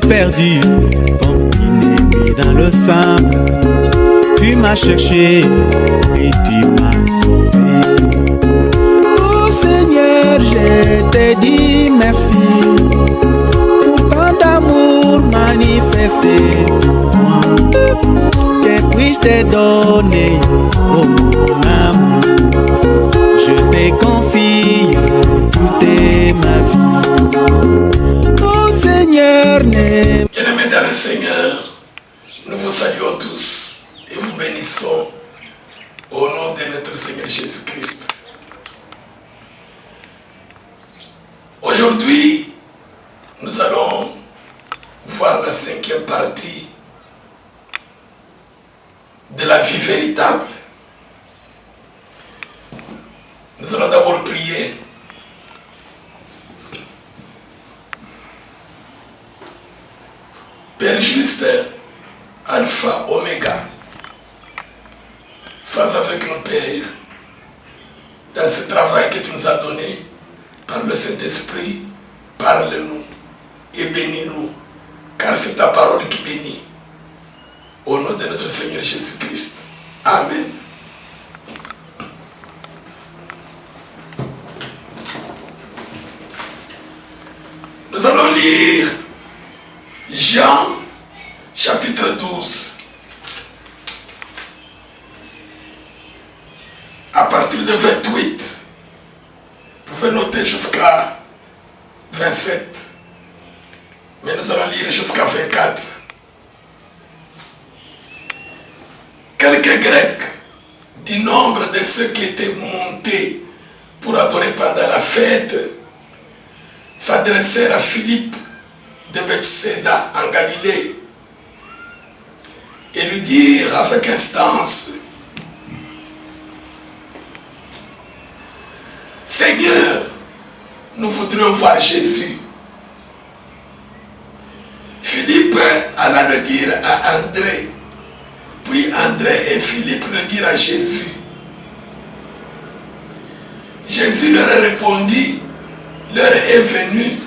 Perdu comme une ennemi dans le sable. Tu m'as cherché et tu m'as sauvé. Oh Seigneur, je te dis merci pour tant d'amour manifesté pour moi. Que puis-je te donner, oh mon amour? Je te confie toute ma vie. Bien-aimés dans le Seigneur, nous vous saluons tous et vous bénissons au nom de notre Seigneur Jésus-Christ. Aujourd'hui, nous allons voir la 5e partie de la vie véritable. Nous allons d'abord prier. Père juste, Alpha, Oméga, sois avec nous, Père, dans ce travail que tu nous as donné, par le Saint-Esprit, parle-nous et bénis-nous, car c'est ta parole qui bénit. Au nom de notre Seigneur Jésus-Christ. Amen. Nous allons lire Jean, chapitre 12, à partir de 28, vous pouvez noter jusqu'à 27, mais nous allons lire jusqu'à 24. Quelques Grecs, du nombre de ceux qui étaient montés pour adorer pendant la fête, s'adressèrent à Philippe de Bethsaida en Galilée et lui dire avec instance: Seigneur, nous voudrions voir Jésus. Philippe alla le dire à André, puis André et Philippe le dirent à Jésus. Jésus leur répondit: l'heure est venue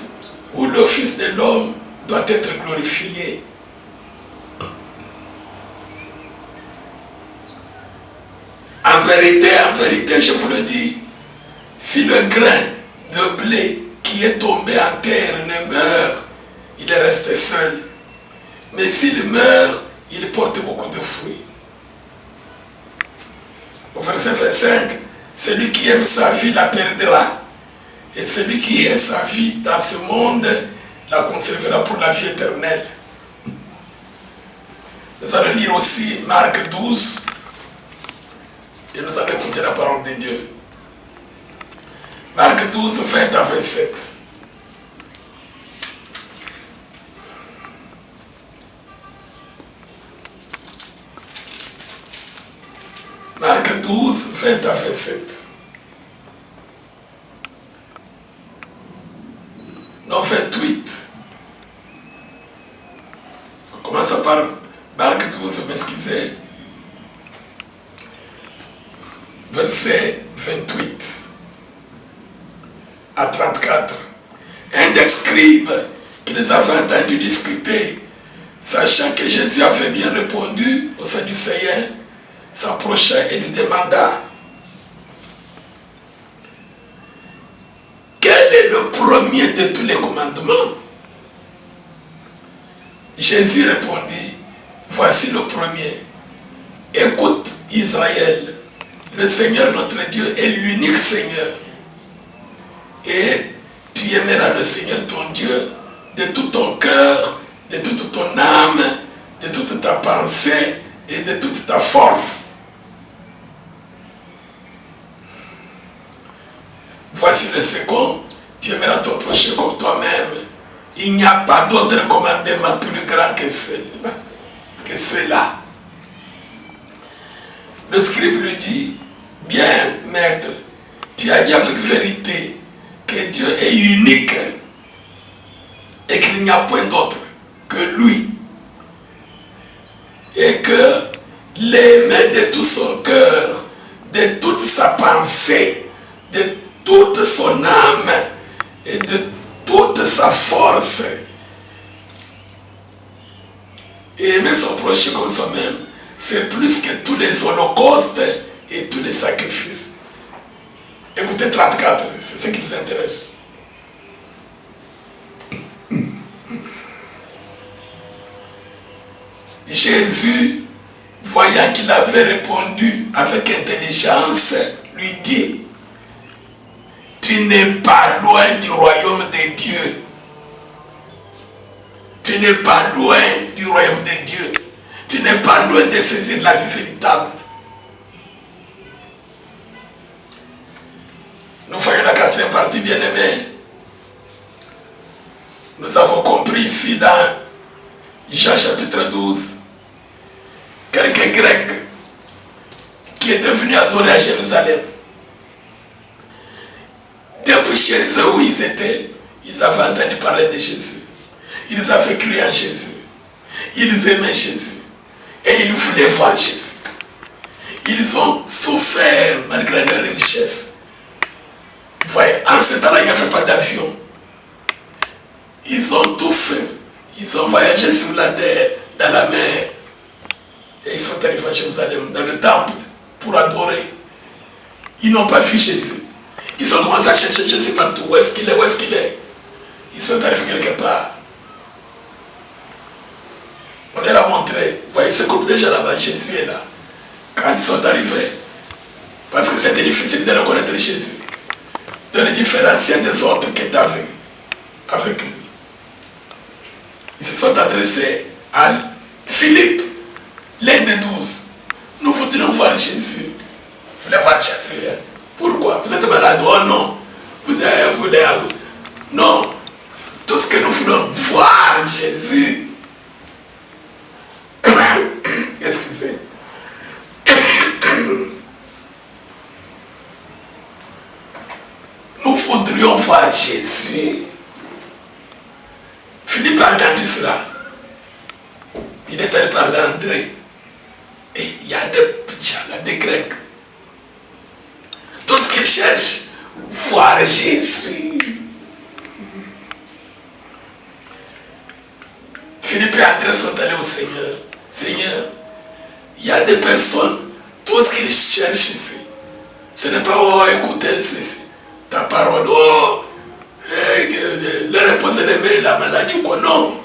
où le Fils de l'homme doit être glorifié. En vérité, je vous le dis, si le grain de blé qui est tombé en terre ne meurt, il reste seul. Mais s'il meurt, il porte beaucoup de fruits. Au verset 25, celui qui aime sa vie la perdra. Et celui qui aime sa vie dans ce monde la conservera pour la vie éternelle. Nous allons lire aussi Marc 12 et nous allons écouter la parole de Dieu. Marc 12, 20 à 27. Marc 12, 20 à 27. Non, 28. On commence par Marc 12, m'excusez. Verset 28 à 34. Un des scribes qui les avait entendus discuter, sachant que Jésus avait bien répondu aux Sadducéens, s'approcha et lui demanda: quel est le premier de tous les commandements? Jésus répondit: voici le premier. Écoute Israël, le Seigneur notre Dieu est l'unique Seigneur. Et tu aimeras le Seigneur ton Dieu de tout ton cœur, de toute ton âme, de toute ta pensée et de toute ta force. Voici le second: tu aimeras ton prochain comme toi-même. Il n'y a pas d'autre commandement plus grand que cela. Le scribe lui dit, bien maître, tu as dit avec vérité que Dieu est unique et qu'il n'y a point d'autre que lui. Et que l'aimer de tout son cœur, de toute sa pensée, de toute son âme et de toute sa force. Et aimer son prochain comme soi-même, c'est plus que tous les holocaustes et tous les sacrifices. Écoutez 34, c'est ce qui nous intéresse. Jésus, voyant qu'il avait répondu avec intelligence, lui dit, tu n'es pas loin du royaume de Dieu. Tu n'es pas loin du royaume de Dieu. Tu n'es pas loin de saisir la vie véritable. Nous voyons la 4e partie, bien-aimée. Nous avons compris ici dans Jean chapitre 12, quelques Grecs qui étaient venus adorer à Jérusalem. Depuis chez eux où ils étaient, ils avaient entendu parler de Jésus. Ils avaient cru en Jésus. Ils aimaient Jésus. Et ils voulaient voir Jésus. Ils ont souffert malgré leur richesse. Vous voyez, en ce temps-là, il n'y avait pas d'avion. Ils ont tout fait. Ils ont voyagé sur la terre, dans la mer. Et ils sont arrivés à Jérusalem, dans le temple, pour adorer. Ils n'ont pas vu Jésus. Ils ont commencé à chercher Jésus partout. Où est-ce qu'il est? Où est-ce qu'il est? Ils sont arrivés quelque part. On leur a montré. Vous voyez, ce groupe déjà là-bas, Jésus est là. Quand ils sont arrivés, parce que c'était difficile de reconnaître Jésus, de le différencier des autres qui étaient avec lui. Ils se sont adressés à Philippe, l'un des 12. Nous voudrions voir Jésus. Vous voulez voir Jésus? Hein? Pourquoi? Vous êtes malade? Oh non. Vous voulez... Non. Tout ce que nous voulons voir Jésus. Excusez. Nous voudrions voir Jésus. Philippe a entendu cela. Il est allé parler à André. Et il y a des Grecs. Tout ce qu'ils cherchent, voir Jésus. Philippe et André sont allés au Seigneur. Seigneur, il y a des personnes, tout ce qu'ils cherchent ici, ce n'est pas, oh, écoutez, ta parole, oh, leur reposer les mains, la maladie, quoi, non.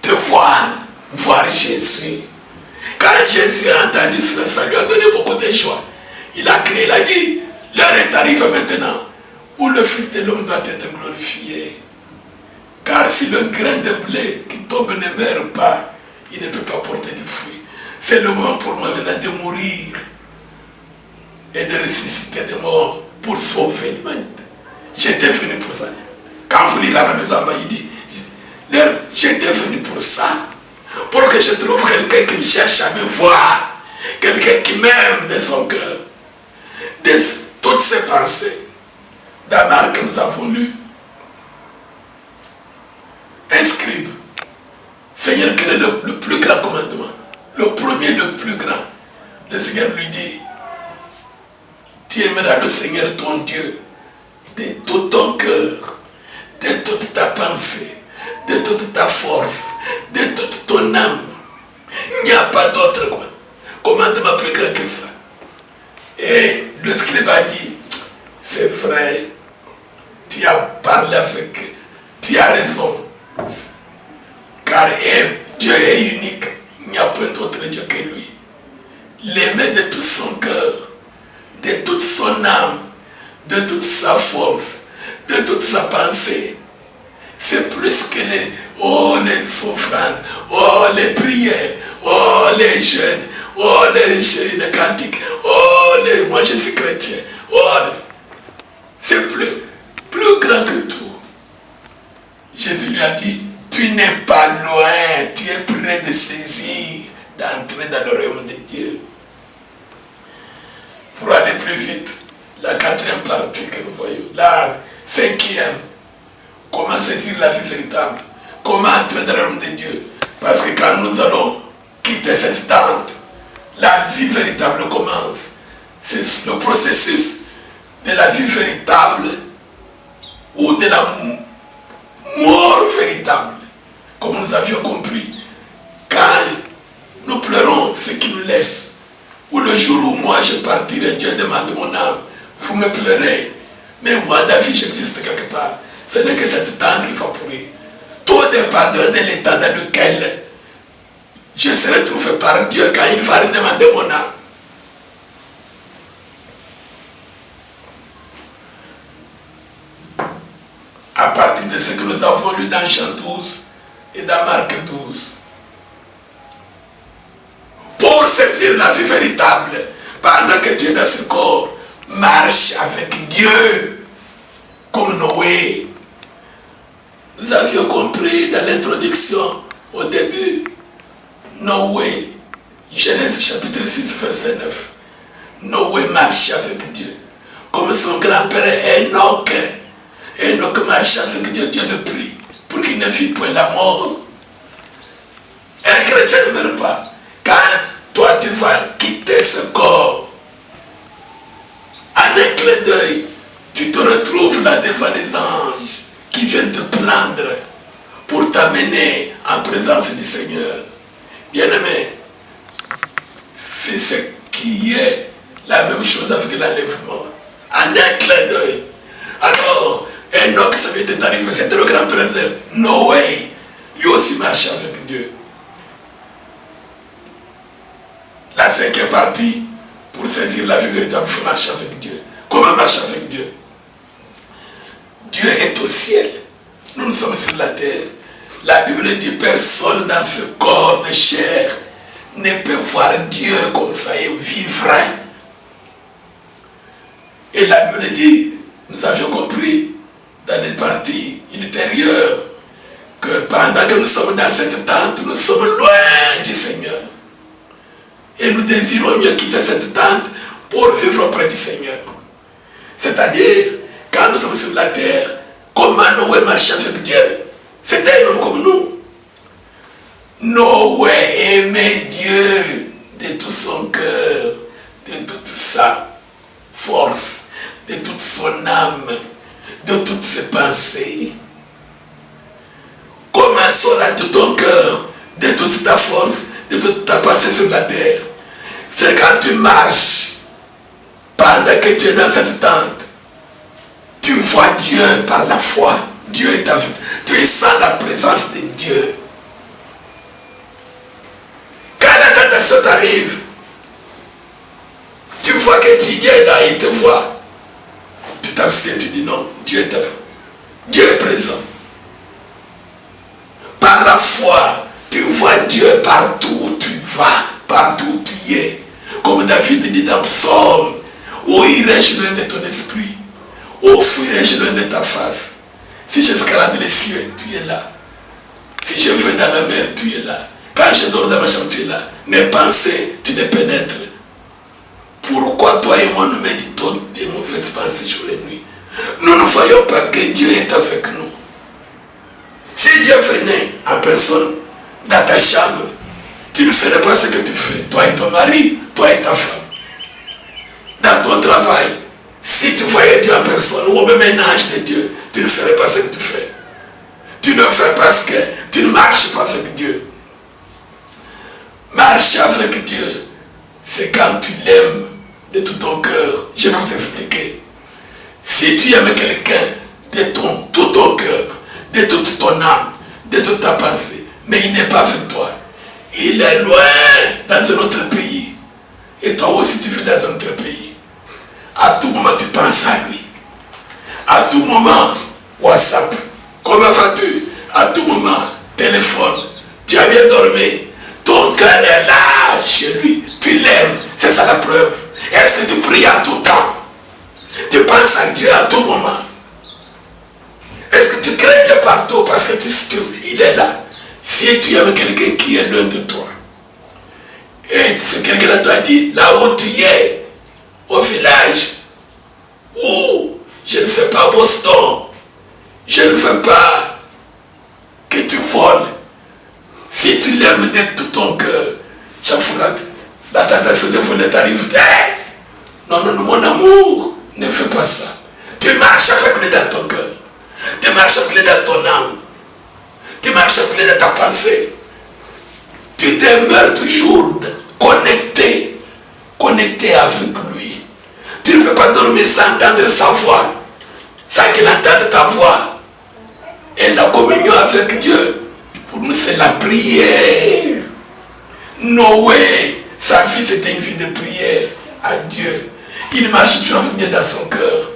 Te voir Jésus. Quand Jésus a entendu cela, ça lui a donné beaucoup de joie. Il a crié, il a dit, l'heure est arrivée maintenant où le Fils de l'homme doit être glorifié. Car si le grain de blé qui tombe ne meurt pas, il ne peut pas porter de fruits. C'est le moment pour moi maintenant de mourir et de ressusciter des morts pour sauver l'humanité. J'étais venu pour ça. Quand vous lirez à la maison, il dit, j'étais venu pour ça. Pour que je trouve quelqu'un qui me cherche à me voir. Quelqu'un qui m'aime de son cœur. De toutes ses pensées. Dans l'art que nous avons lu. Un scribe. Seigneur, quel est le plus grand commandement? Le premier, le plus grand. Le Seigneur lui dit, tu aimeras le Seigneur ton Dieu de tout ton cœur, de toute ta pensée, de toute ta force, de toute ton âme. Il n'y a pas d'autre commandement plus grand que ça. Et le scribe a dit, c'est vrai, tu as parlé avec, tu as raison. Car Dieu est unique, il n'y a pas d'autre Dieu que lui. L'aimer de tout son cœur, de toute son âme, de toute sa force, de toute sa pensée. C'est plus que les offrandes, les prières, les jeûnes, les cantiques, moi je suis chrétien. C'est plus grand que tout. lui a dit, tu n'es pas loin, tu es près de saisir, d'entrer dans le royaume de Dieu. Pour aller plus vite, la quatrième partie que nous voyons, la cinquième, comment saisir la vie véritable, comment entrer dans le royaume de Dieu. Parce que quand nous allons quitter cette tente, la vie véritable commence. C'est le processus de la vie véritable ou de la mort véritable. Comme nous avions compris, quand nous pleurons ce qui nous laisse, ou le jour où moi je partirai, Dieu demande mon âme, vous me pleurez, mais moi David j'existe quelque part. Ce n'est que cette tente qui va pourrir. Tout dépendra de l'état dans lequel je serai trouvé par Dieu quand il va demander mon âme. À partir de ce que nous avons lu dans Jean 12 et dans Marc 12. Pour saisir la vie véritable, pendant que tu es dans ce corps, marche avec Dieu, comme Noé. Nous avions compris dans l'introduction, au début, Noé, Genèse chapitre 6, verset 9. Noé marchait avec Dieu, comme son grand-père Enoch. Enoch marchait avec Dieu, Dieu le prie, pour qu'il ne vit point la mort. Un chrétien ne meurt pas. Quand toi tu vas quitter ce corps, en un clin d'œil, tu te retrouves là devant les anges qui viennent te prendre pour t'amener en présence du Seigneur. Bien-aimé, c'est ce qui est la même chose avec l'enlèvement. En un clin d'œil. Alors, Enoch, ça lui était arrivé, c'était le grand-père de Noé. Lui aussi marchait avec Dieu. La cinquième partie, pour saisir la vie véritable, il faut marcher avec Dieu. Comment marcher avec Dieu? Dieu est au ciel. Nous sommes sur la terre. La Bible dit personne dans ce corps de chair ne peut voir Dieu comme ça et vivre. Et la Bible dit, nous avions compris dans les parties ultérieures que pendant que nous sommes dans cette tente, nous sommes loin du Seigneur. Et nous désirons mieux quitter cette tente pour vivre auprès du Seigneur. C'est-à-dire, quand nous sommes sur la terre, comment Noé marchait avec Dieu? C'était un homme comme nous. Noé aimait Dieu de tout son cœur, de toute sa force, de toute son âme, de toutes ses pensées. Comment sera tout ton cœur, de toute ta force, de toute ta pensée sur la terre? C'est quand tu marches, pendant que tu es dans cette tente, tu vois Dieu par la foi. Dieu est avec toi. Tu sens la présence de Dieu. Quand la tentation t'arrive, tu vois que Dieu est là, il te voit. Tu t'abstiens, tu dis non, Dieu est avec toi. Dieu est présent. Par la foi, tu vois Dieu partout où tu vas, partout où tu es. Comme David dit dans Psaume, où irais-je loin de ton esprit? Où fuirais-je loin de ta face? Si j'escalade les cieux, tu es là. Si je vais dans la mer, tu es là. Quand je dors dans ma chambre, tu es là. Mes pensées, tu les pénètres. Pourquoi toi et moi nous méditons des mauvaises pensées jour et nuit? Nous ne voyons pas que Dieu est avec nous. Si Dieu venait en personne dans ta chambre, tu ne ferais pas ce que tu fais. Toi et ton mari, toi et ta femme. Dans ton travail, si tu voyais Dieu en personne, ou au même ménage de Dieu, tu ne ferais pas ce que tu fais. Tu ne fais pas ce que tu ne marches pas avec Dieu. Marcher avec Dieu, c'est quand tu l'aimes de tout ton cœur. Je vais vous expliquer. Si tu aimes quelqu'un de tout ton cœur, de toute ton âme, de toute ta pensée, mais il n'est pas avec toi, il est loin dans un autre pays, et toi aussi tu vis dans un autre pays, à tout moment tu penses à lui. À tout moment, WhatsApp, comment vas-tu? À tout moment, téléphone, tu as bien dormi, ton cœur est là chez lui, tu l'aimes, c'est ça la preuve. Est-ce que tu pries en tout temps? Tu penses à Dieu à tout moment? Est-ce que tu crains Dieu partout parce que tu sais qu'il est là. Si tu aimes quelqu'un qui est loin de toi, et ce quelqu'un t'a dit, là où tu es, au village, ou je ne sais pas, Boston, je ne veux pas que tu voles. Si tu l'aimes de tout ton cœur, chaque fois la tentation de voler t'arrive, hey, non, mon amour, ne fais pas ça. Tu marches avec lui dans ton cœur, tu marches avec lui dans ton âme, tu marches avec lui dans ta pensée. Tu demeures toujours connecté avec lui. Tu ne peux pas dormir sans entendre sa voix, sans qu'il entende ta voix. Et la communion avec Dieu, pour nous, c'est la prière. Noé, sa vie, c'était une vie de prière à Dieu. Il marche toujours avec Dieu dans son cœur.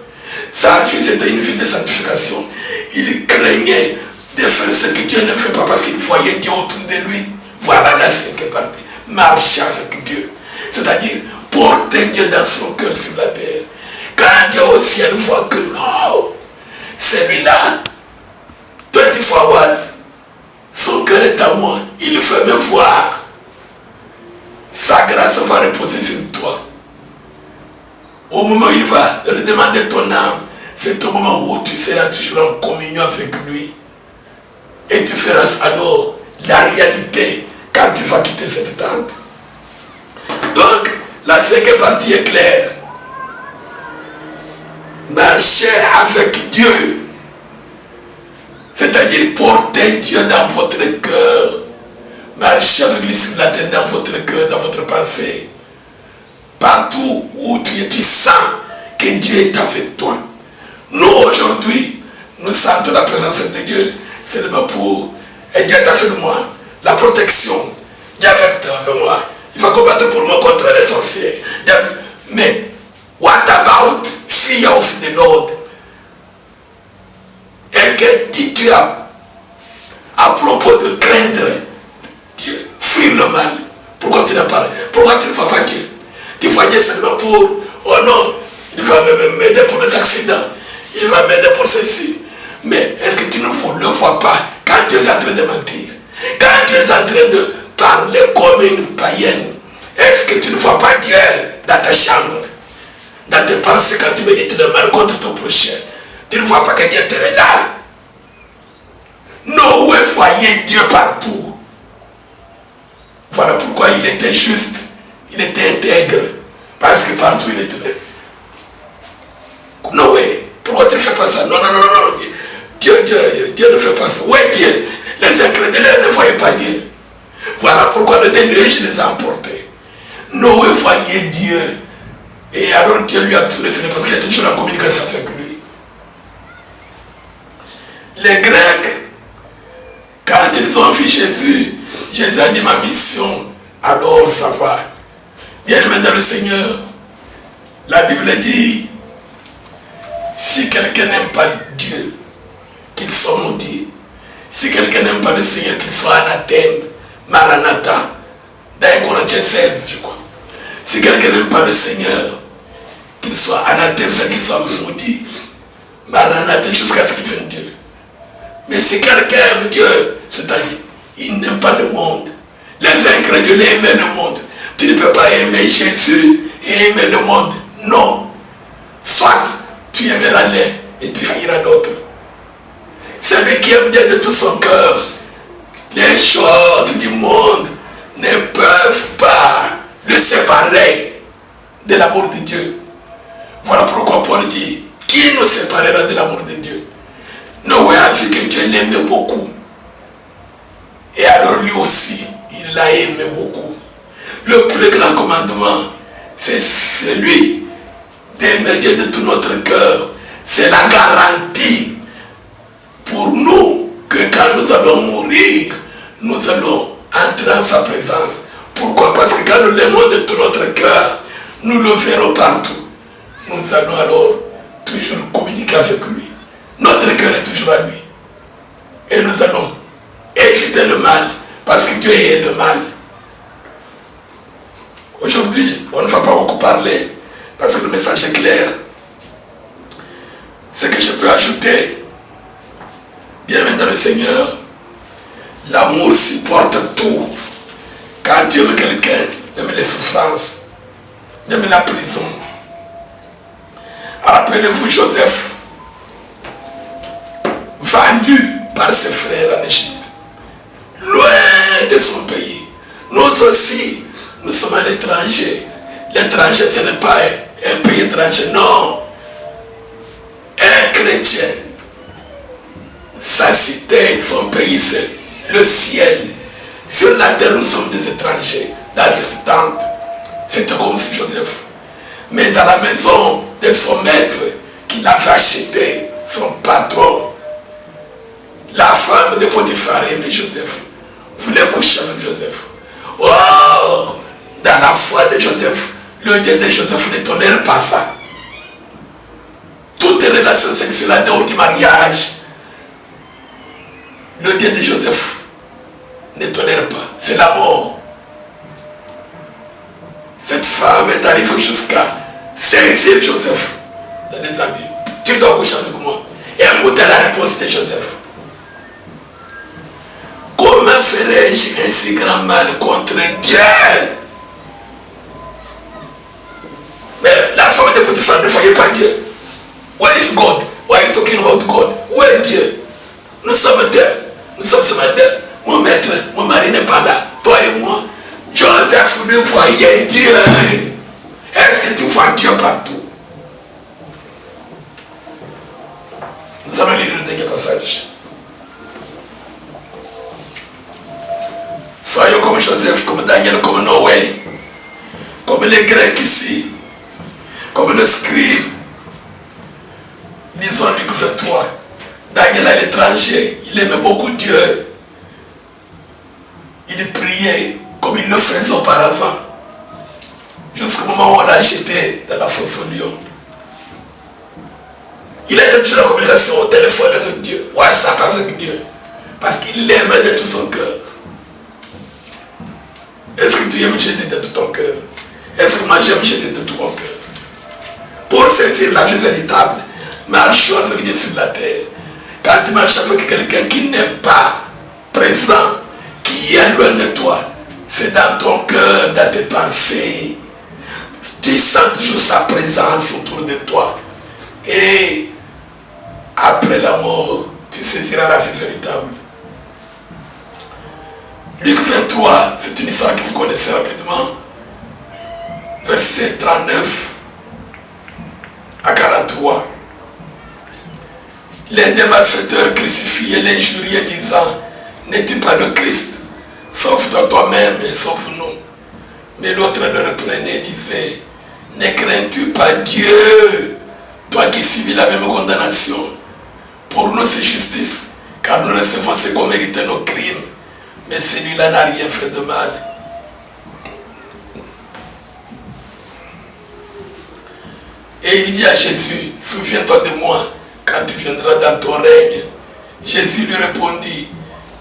Sa vie, c'était une vie de sanctification. Il craignait de faire ce que Dieu ne fait pas parce qu'il voyait Dieu autour de lui. Voilà la cinquième partie. Marcher avec Dieu. C'est-à-dire porter Dieu dans son cœur sur la terre. Quand Dieu au ciel voit que non, celui-là, 24 hours, son cœur est à moi. Il veut me voir. Sa grâce va reposer sur toi. Au moment où il va redemander ton âme, c'est au moment où tu seras toujours en communion avec lui. Et tu feras alors la réalité quand tu vas quitter cette tente. Donc, la cinquième partie est claire. Marchez avec Dieu. C'est-à-dire porter Dieu dans votre cœur. Marchez avec lui sur la terre, dans votre cœur, dans votre pensée. Partout où tu es, tu sens que Dieu est avec toi. Nous, aujourd'hui, nous sentons la présence de Dieu seulement pour... Et Dieu est avec moi. La protection. Dieu est avec moi. Il va combattre pour moi contre les sorciers. Mais, what about fear of the Lord? Et que dis-tu à propos de craindre Dieu, fuir le mal? Pourquoi tu n'as pas? Pourquoi tu ne vois pas Dieu? Tu vois Dieu seulement pour, oh non, il va m'aider pour les accidents, il va m'aider pour ceci. Mais est-ce que tu ne le vois pas quand tu es en train de mentir? Quand tu es en train de parler comme une païenne, est-ce que tu ne vois pas Dieu dans ta chambre, dans tes pensées quand tu médites le mal contre ton prochain? Tu ne vois pas que Dieu est là? Noé voyait Dieu partout. Voilà pourquoi il était juste, il était intègre, parce que partout il était là. Noé, pourquoi tu ne fais pas ça? Non. Dieu ne fait pas ça. Où est Dieu? Les incrédules ne voyaient pas Dieu. Voilà pourquoi le déluge les a emportés. Noé voyait Dieu. Et alors Dieu lui a tout révélé parce qu'il était toujours en communication avec lui. Les Grecs, quand ils ont vu Jésus, Jésus a dit ma mission, alors ça va. Bien-aimé dans le Seigneur, la Bible dit, si quelqu'un n'aime pas Dieu, qu'il soit maudit. Si quelqu'un n'aime pas le Seigneur, qu'il soit anathème, Maranatha, dans Corinthiens 16, je crois. Si quelqu'un n'aime pas le Seigneur, qu'il soit anathème, c'est qu'il soit maudit, Maranatha, jusqu'à ce qu'il vienne Dieu. Mais si quelqu'un aime Dieu, c'est-à-dire, il n'aime pas le monde. Les incrédules aiment le monde. Tu ne peux pas aimer Jésus et aimer le monde. Non. Soit tu aimeras l'un et tu haïras l'autre. Celui qui aime Dieu de tout son cœur, les choses du monde ne peuvent pas le séparer de l'amour de Dieu. Voilà pourquoi Paul dit, qui nous séparera de l'amour de Dieu? Noé a vu que Dieu l'aimait beaucoup. Et alors lui aussi, il l'a aimé beaucoup. Le plus grand commandement, c'est celui d'aimer Dieu de tout notre cœur. C'est la garantie pour nous que quand nous allons mourir, nous allons entrer en sa présence. Pourquoi? Parce que quand nous l'aimons de tout notre cœur, nous le verrons partout. Nous allons alors toujours communiquer avec lui. Notre cœur est toujours à lui. Et nous allons éviter le mal, parce que Dieu est le mal. Aujourd'hui, on ne va pas beaucoup parler, parce que le message est clair. Ce que je peux ajouter, dans le Seigneur, l'amour supporte tout. Quand Dieu aime quelqu'un, même les souffrances, même la prison. Rappelez-vous Joseph, vendu par ses frères en Égypte, loin de son pays. Nous aussi, nous sommes à l'étranger. L'étranger, ce n'est pas un pays étranger, non. Un chrétien, sa cité, son pays, c'est le ciel. Sur la terre, nous sommes des étrangers. Dans cette tente, c'était comme si Joseph. Mais dans la maison de son maître, qu'il avait acheté, son patron, la femme de Potiphar aimait Joseph, voulait coucher avec Joseph. Oh, dans la foi de Joseph, le Dieu de Joseph ne tolère pas ça. Toute relation sexuelle en dehors du mariage, le Dieu de Joseph ne tolère pas. C'est la mort. Cette femme est arrivée jusqu'à saisir Joseph dans les habits. Tu dois coucher avec moi. Et écoutez la réponse de Joseph. Comment ferais-je un si grand mal contre Dieu? Mais la femme de Potiphar ne voyait pas Dieu. Where is God? Why are you talking about God? Où est Dieu? Nous sommes deux. Nous sommes seulement deux. Mon maître, mon mari n'est pas là. Toi et moi. Joseph ne voyait Dieu. Est-ce que tu vois Dieu partout? Nous allons lire le dernier passage. Soyons comme Joseph, comme Daniel, comme Noé, comme les Grecs ici, comme le scribe. Lisons Luc 23. Daniel à l'étranger, il aimait beaucoup Dieu. Il priait comme il le faisait auparavant. Jusqu'au moment où on l'a jeté dans la fosse au lion. Il était toujours en communication au téléphone avec Dieu, WhatsApp avec Dieu. Parce qu'il l'aimait de tout son cœur. Est-ce que tu aimes Jésus de tout ton cœur? Est-ce que moi j'aime Jésus de tout mon cœur? Pour saisir la vie véritable, marchons avec Dieu sur la terre. Quand tu marches avec quelqu'un qui n'est pas présent, qui est loin de toi, c'est dans ton cœur, dans tes pensées. Tu sens toujours sa présence autour de toi. Et après la mort, tu saisiras la vie véritable. Luc 23, c'est une histoire que vous connaissez rapidement. Verset 39 à 43. L'un des malfaiteurs crucifiés l'injuriait disant, n'es-tu pas le Christ? Sauve-toi toi-même et sauve-nous. Mais l'autre le reprenait et disait, ne crains-tu pas Dieu, toi qui subis la même condamnation? Pour nous c'est justice, car nous recevons ce qu'on mérite nos crimes. Mais celui-là n'a rien fait de mal. Et il dit à Jésus, souviens-toi de moi quand tu viendras dans ton règne. Jésus lui répondit,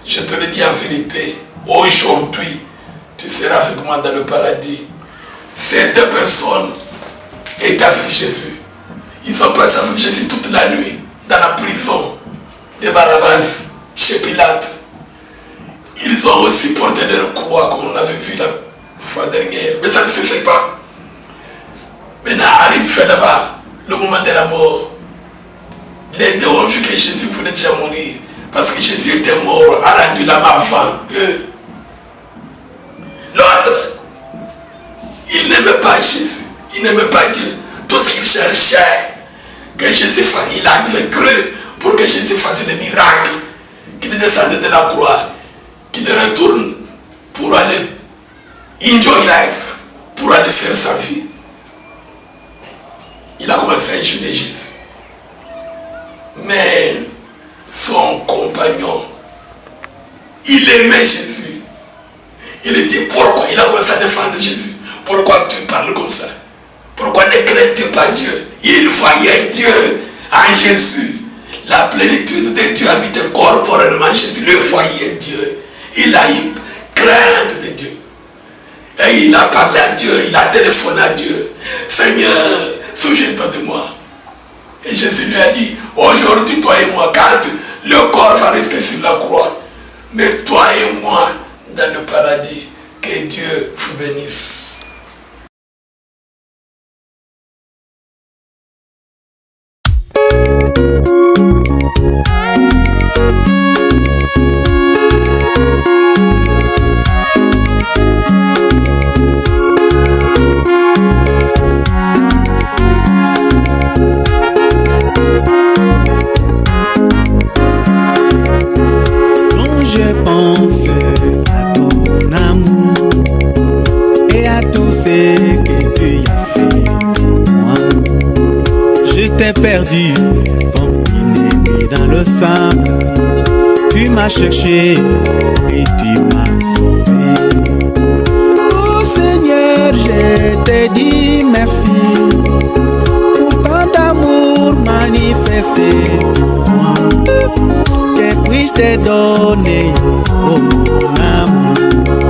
je te le dis en vérité, aujourd'hui, tu seras avec moi dans le paradis. Ces deux personnes étaient avec Jésus. Ils ont passé avec Jésus toute la nuit dans la prison de Barabbas, chez Pilate. Ils ont aussi porté leur croix, comme on avait vu la fois dernière. Mais ça ne suffit pas. Maintenant arrive là-bas, le moment de la mort. Les deux ont vu que Jésus voulait déjà mourir. Parce que Jésus était mort, a rendu l'âme avant eux. L'autre, il n'aimait pas Jésus. Il n'aimait pas Dieu. Tout ce qu'il cherchait, que Jésus fasse, il avait cru pour que Jésus fasse le miracle, qu'il descende de la croix, qu'il retourne pour aller enjoy life, pour aller faire sa vie. Il a commencé à injurer Jésus. Mais son compagnon, il aimait Jésus. Il lui dit pourquoi, il a commencé à défendre Jésus. Pourquoi tu parles comme ça? Pourquoi ne crains-tu pas Dieu? Il voyait Dieu en Jésus. La plénitude de Dieu habitait corporellement Jésus. Le voyait Dieu. Il a eu crainte de Dieu. Et il a parlé à Dieu, il a téléphoné à Dieu. Seigneur, souviens-toi de moi. Et Jésus lui a dit, aujourd'hui toi et moi, quand Le corps va rester sur la croix. Mais toi et moi, dans le paradis, que Dieu vous bénisse. Je pense à ton amour et à tout ce que tu as fait pour moi. Je t'ai perdu comme inné dans le sable. Tu m'as cherché et tu m'as sauvé. Oh Seigneur, je te dis merci pour tant d'amour manifesté pour moi. Que puis-je te donner, oh mon amour?